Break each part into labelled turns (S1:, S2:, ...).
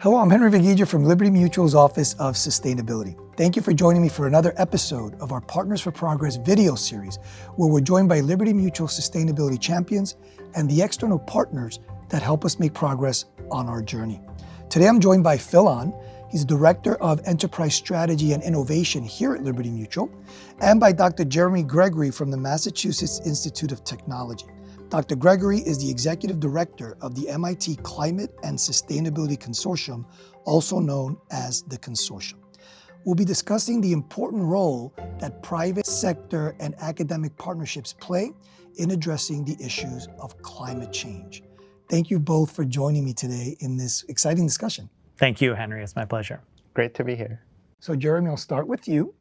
S1: Hello, I'm Henry Viguija from Liberty Mutual's Office of Sustainability. Thank you for joining me for another episode of our Partners for Progress video series, where we're joined by Liberty Mutual sustainability champions and the external partners that help us make progress on our journey. Today, I'm joined by Phil Ahn. He's Director of Enterprise Strategy and Innovation here at Liberty Mutual, and by Dr. Jeremy Gregory from the Massachusetts Institute of Technology. Dr. Gregory is the Executive Director of the MIT Climate and Sustainability Consortium, also known as the Consortium. We'll be discussing the important role that private sector and academic partnerships play in addressing the issues of climate change. Thank you both for joining me today in this exciting discussion.
S2: Thank you, Henry. It's my pleasure.
S3: Great to be here.
S1: So Jeremy, I'll start with you.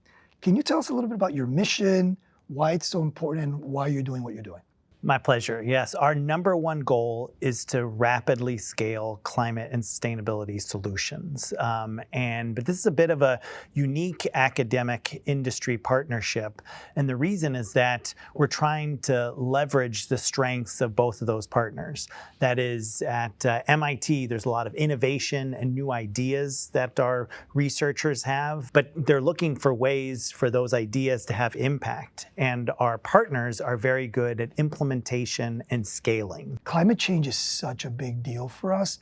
S1: Can you tell us a little bit about your mission, why it's so important, and why you're doing what you're doing?
S2: My pleasure. Yes, our number one goal is to rapidly scale climate and sustainability solutions. But this is a bit of a unique academic industry partnership. And the reason is that we're trying to leverage the strengths of both of those partners. That is, at MIT, there's a lot of innovation and new ideas that our researchers have, but they're looking for ways for those ideas to have impact. And our partners are very good at implementation and scaling.
S1: Climate change is such a big deal for us.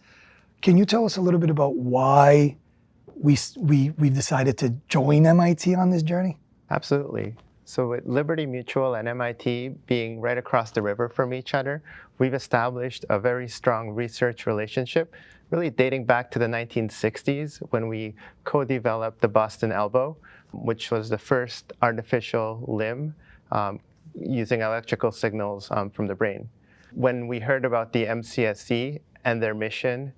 S1: Can you tell us a little bit about why we've decided to join MIT on this journey?
S3: Absolutely. So with Liberty Mutual and MIT being right across the river from each other, we've established a very strong research relationship, really dating back to the 1960s when we co-developed the Boston elbow, which was the first artificial limb using electrical signals from the brain. When we heard about the MCSC and their mission,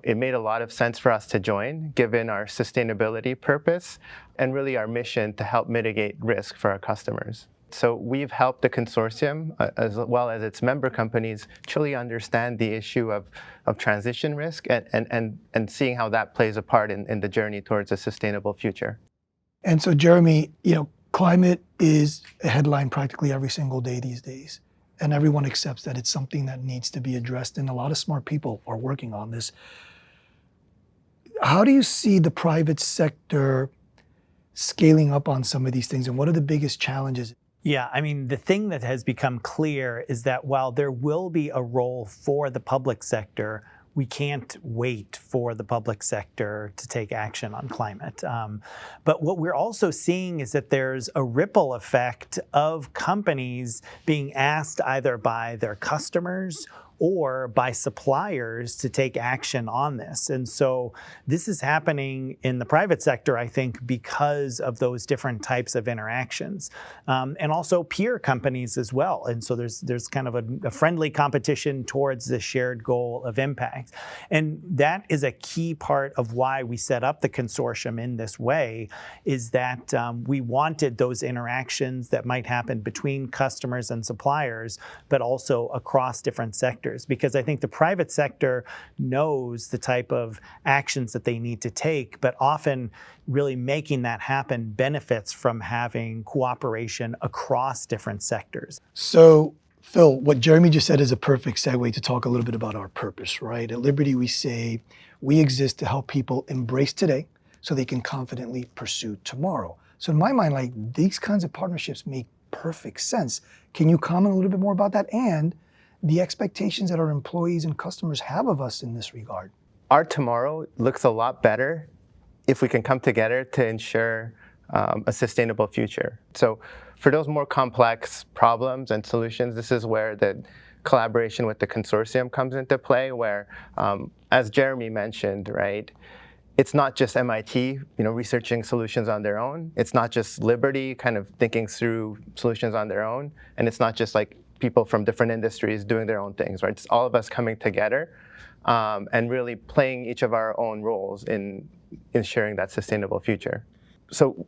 S3: it made a lot of sense for us to join, given our sustainability purpose and really our mission to help mitigate risk for our customers. So we've helped the consortium, as well as its member companies, truly understand the issue of transition risk and seeing how that plays a part in the journey towards a sustainable future.
S1: And so Jeremy, climate is a headline practically every single day these days, and everyone accepts that it's something that needs to be addressed, and a lot of smart people are working on this. How do you see the private sector scaling up on some of these things, and what are the biggest challenges?
S2: Yeah, the thing that has become clear is that while there will be a role for the public sector, we can't wait for the public sector to take action on climate. But what we're also seeing is that there's a ripple effect of companies being asked either by their customers or by suppliers to take action on this. And so this is happening in the private sector, I think, because of those different types of interactions. And also peer companies as well. And so there's kind of a friendly competition towards the shared goal of impact. And that is a key part of why we set up the consortium in this way, is that we wanted those interactions that might happen between customers and suppliers, but also across different sectors. Because I think the private sector knows the type of actions that they need to take, but often really making that happen benefits from having cooperation across different sectors.
S1: So, Phil, what Jeremy just said is a perfect segue to talk a little bit about our purpose, right? At Liberty, we say we exist to help people embrace today so they can confidently pursue tomorrow. So in my mind, these kinds of partnerships make perfect sense. Can you comment a little bit more about that and the expectations that our employees and customers have of us in this regard?
S3: Our tomorrow looks a lot better if we can come together to ensure a sustainable future. So for those more complex problems and solutions, this is where the collaboration with the consortium comes into play, where, as Jeremy mentioned, right, it's not just MIT, researching solutions on their own. It's not just Liberty kind of thinking through solutions on their own. And it's not just people from different industries doing their own things, right? It's all of us coming together and really playing each of our own roles in ensuring that sustainable future. So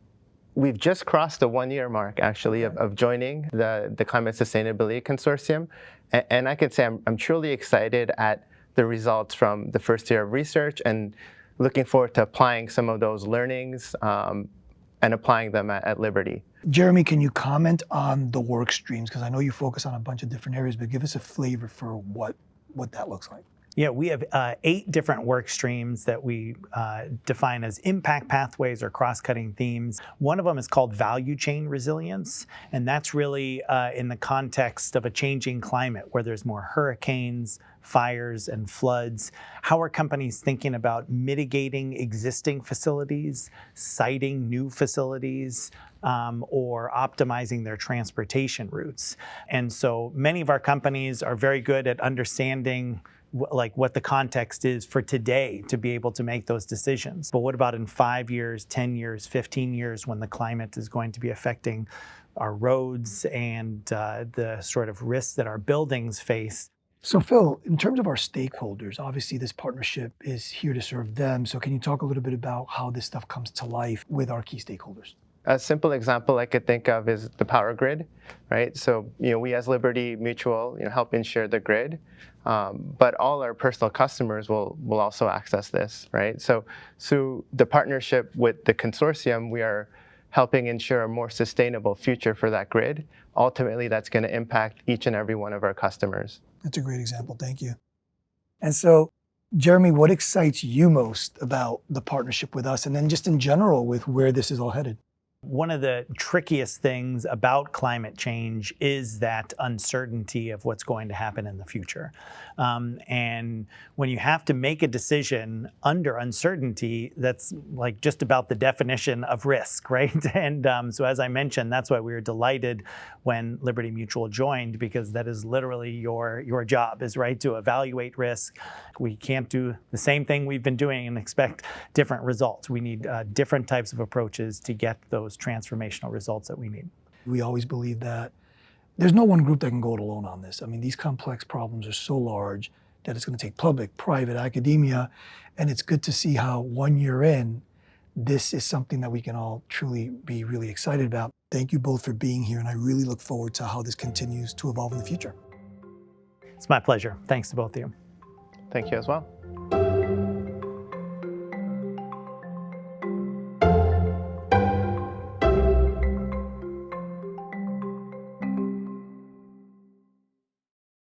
S3: we've just crossed the 1-year mark, actually, of joining the Climate Sustainability Consortium. And I can say I'm truly excited at the results from the first year of research and looking forward to applying some of those learnings and applying them at Liberty.
S1: Jeremy, can you comment on the work streams? Because I know you focus on a bunch of different areas, but give us a flavor for what that looks like.
S2: Yeah, we have 8 different work streams that we define as impact pathways or cross-cutting themes. One of them is called value chain resilience, and that's really in the context of a changing climate where there's more hurricanes, fires, and floods. How are companies thinking about mitigating existing facilities, siting new facilities, or optimizing their transportation routes? And so many of our companies are very good at understanding what the context is for today to be able to make those decisions. But what about in 5 years, 10 years, 15 years when the climate is going to be affecting our roads and the sort of risks that our buildings face?
S1: So Phil, in terms of our stakeholders, obviously this partnership is here to serve them. So can you talk a little bit about how this stuff comes to life with our key stakeholders?
S3: A simple example I could think of is the power grid, right? So, we as Liberty Mutual, help insure the grid, but all our personal customers will also access this, right? So, through the partnership with the consortium, we are helping ensure a more sustainable future for that grid. Ultimately, that's going to impact each and every one of our customers.
S1: That's a great example. Thank you. And so, Jeremy, what excites you most about the partnership with us and then just in general with where this is all headed?
S2: One of the trickiest things about climate change is that uncertainty of what's going to happen in the future. And when you have to make a decision under uncertainty, that's like just about the definition of risk, right? And so as I mentioned, that's why we were delighted when Liberty Mutual joined, because that is literally your job is, right, to evaluate risk. We can't do the same thing we've been doing and expect different results. We need different types of approaches to get those transformational results that we need.
S1: We always believe that there's no one group that can go it alone on this. I mean, these complex problems are so large that it's going to take public, private, academia, and it's good to see how 1 year in, this is something that we can all truly be really excited about. Thank you both for being here, and I really look forward to how this continues to evolve in the future.
S2: It's my pleasure. Thanks to both of you.
S3: Thank you as well.